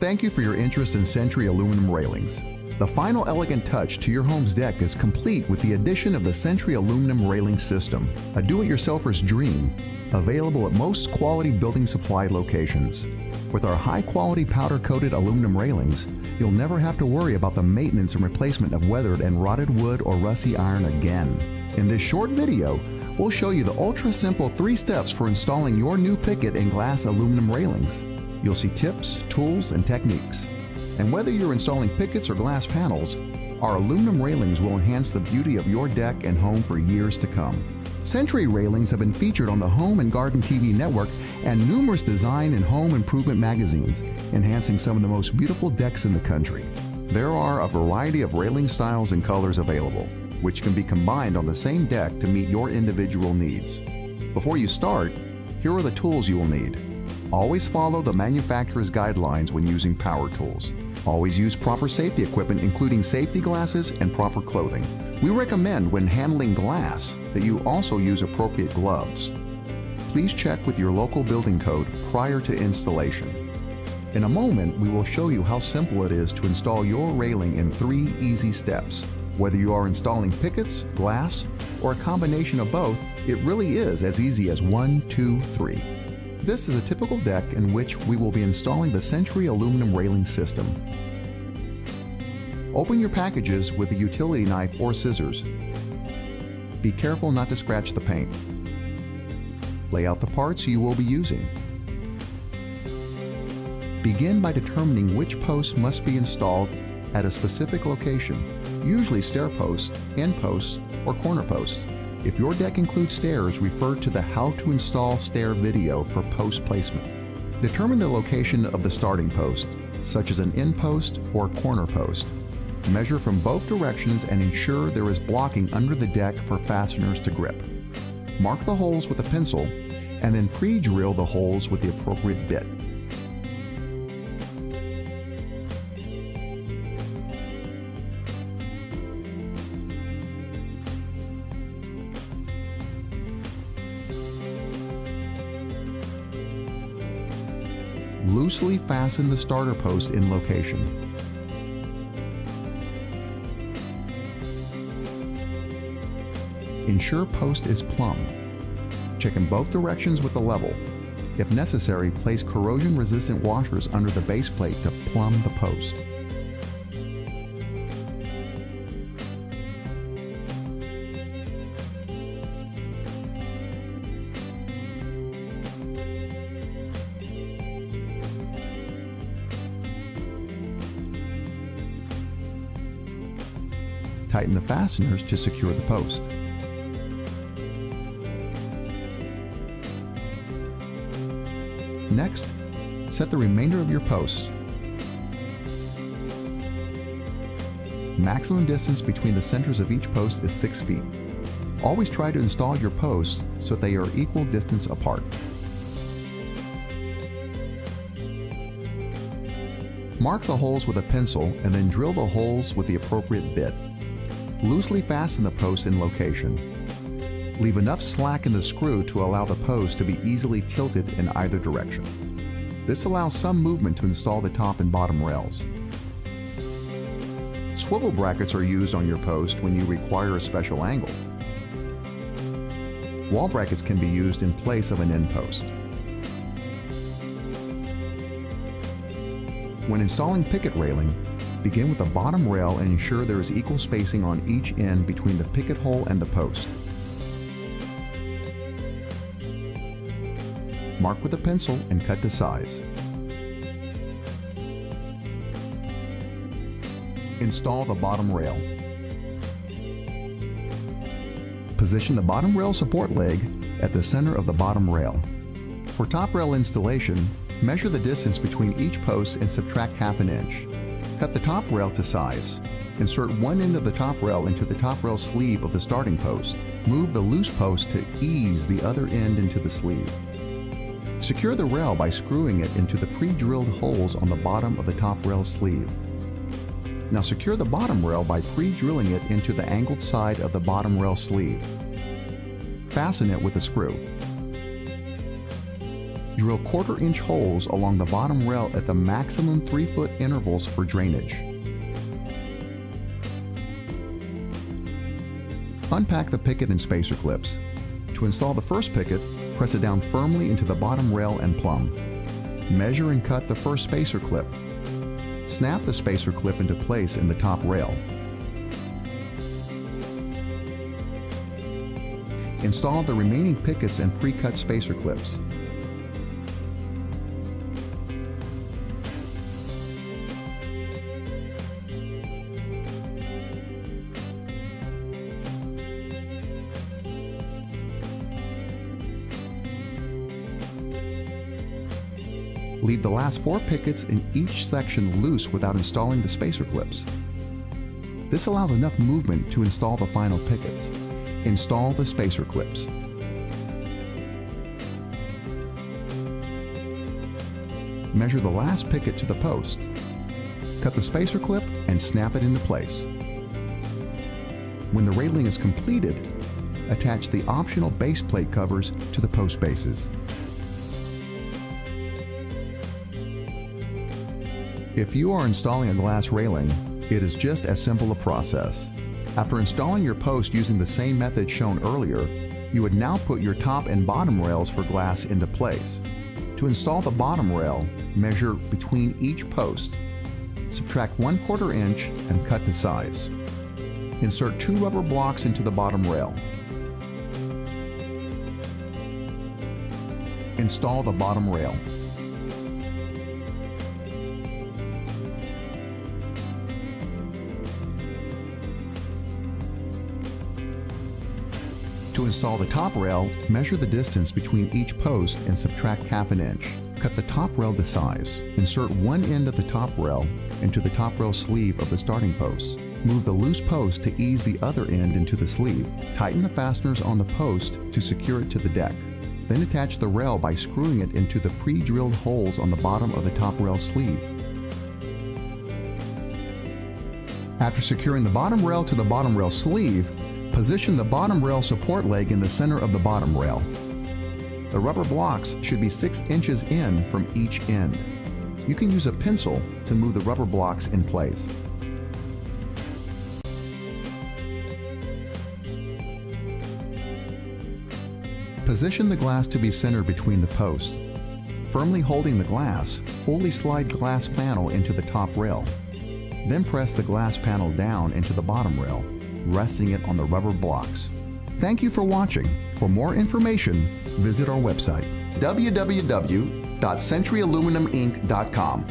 Thank you for your interest in Century aluminum railings. The final elegant touch to your home's deck is complete with the addition of the Century aluminum railing system, a do-it-yourselfer's dream, available at most quality building supply locations. With our high-quality powder-coated aluminum railings, you'll never have to worry about the maintenance and replacement of weathered and rotted wood or rusty iron again. In this short video, we'll show you the ultra-simple 3 steps for installing your new Picket and glass aluminum railings. You'll see tips, tools, and techniques. And whether you're installing pickets or glass panels, our aluminum railings will enhance the beauty of your deck and home for years to come. Century railings have been featured on the Home and Garden TV network and numerous design and home improvement magazines, enhancing some of the most beautiful decks in the country. There are a variety of railing styles and colors available, which can be combined on the same deck to meet your individual needs. Before you start, here are the tools you will need. Always follow the manufacturer's guidelines when using power tools. Always use proper safety equipment, including safety glasses and proper clothing. We recommend when handling glass that you also use appropriate gloves. Please check with your local building code prior to installation. In a moment, we will show you how simple it is to install your railing in 3 easy steps. Whether you are installing pickets, glass, or a combination of both, it really is as easy as 1, 2, 3. This is a typical deck in which we will be installing the Century aluminum railing system. Open your packages with a utility knife or scissors. Be careful not to scratch the paint. Lay out the parts you will be using. Begin by determining which posts must be installed at a specific location, usually stair posts, end posts, or corner posts. If your deck includes stairs, refer to the How to Install Stair video for post placement. Determine the location of the starting post, such as an end post or corner post. Measure from both directions and ensure there is blocking under the deck for fasteners to grip. Mark the holes with a pencil and then pre-drill the holes with the appropriate bit. Loosely fasten the starter post in location. Ensure post is plumb. Check in both directions with the level. If necessary, place corrosion-resistant washers under the base plate to plumb the post. Tighten the fasteners to secure the post. Next, set the remainder of your posts. Maximum distance between the centers of each post is 6 feet. Always try to install your posts so that they are equal distance apart. Mark the holes with a pencil and then drill the holes with the appropriate bit. Loosely fasten the post in location. Leave enough slack in the screw to allow the post to be easily tilted in either direction. This allows some movement to install the top and bottom rails. Swivel brackets are used on your post when you require a special angle. Wall brackets can be used in place of an end post. When installing picket railing, begin with the bottom rail and ensure there is equal spacing on each end between the picket hole and the post. Mark with a pencil and cut to size. Install the bottom rail. Position the bottom rail support leg at the center of the bottom rail. For top rail installation, measure the distance between each post and subtract ½ inch. Cut the top rail to size. Insert one end of the top rail into the top rail sleeve of the starting post. Move the loose post to ease the other end into the sleeve. Secure the rail by screwing it into the pre-drilled holes on the bottom of the top rail sleeve. Now secure the bottom rail by pre-drilling it into the angled side of the bottom rail sleeve. Fasten it with a screw. Drill 1/4-inch holes along the bottom rail at the maximum 3-foot intervals for drainage. Unpack the picket and spacer clips. To install the first picket, press it down firmly into the bottom rail and plumb. Measure and cut the first spacer clip. Snap the spacer clip into place in the top rail. Install the remaining pickets and pre-cut spacer clips. Leave the last 4 pickets in each section loose without installing the spacer clips. This allows enough movement to install the final pickets. Install the spacer clips. Measure the last picket to the post. Cut the spacer clip and snap it into place. When the railing is completed, attach the optional base plate covers to the post bases. If you are installing a glass railing, it is just as simple a process. After installing your post using the same method shown earlier, you would now put your top and bottom rails for glass into place. To install the bottom rail, measure between each post. Subtract 1/4 inch and cut to size. Insert 2 rubber blocks into the bottom rail. Install the bottom rail. To install the top rail, measure the distance between each post and subtract 1/2 inch. Cut the top rail to size. Insert one end of the top rail into the top rail sleeve of the starting post. Move the loose post to ease the other end into the sleeve. Tighten the fasteners on the post to secure it to the deck. Then attach the rail by screwing it into the pre-drilled holes on the bottom of the top rail sleeve. After securing the bottom rail to the bottom rail sleeve, position the bottom rail support leg in the center of the bottom rail. The rubber blocks should be 6 inches in from each end. You can use a pencil to move the rubber blocks in place. Position the glass to be centered between the posts. Firmly holding the glass, fully slide glass panel into the top rail. Then press the glass panel down into the bottom rail, resting it on the rubber blocks. Thank you for watching. For more information, visit our website, www.centuryaluminuminc.com.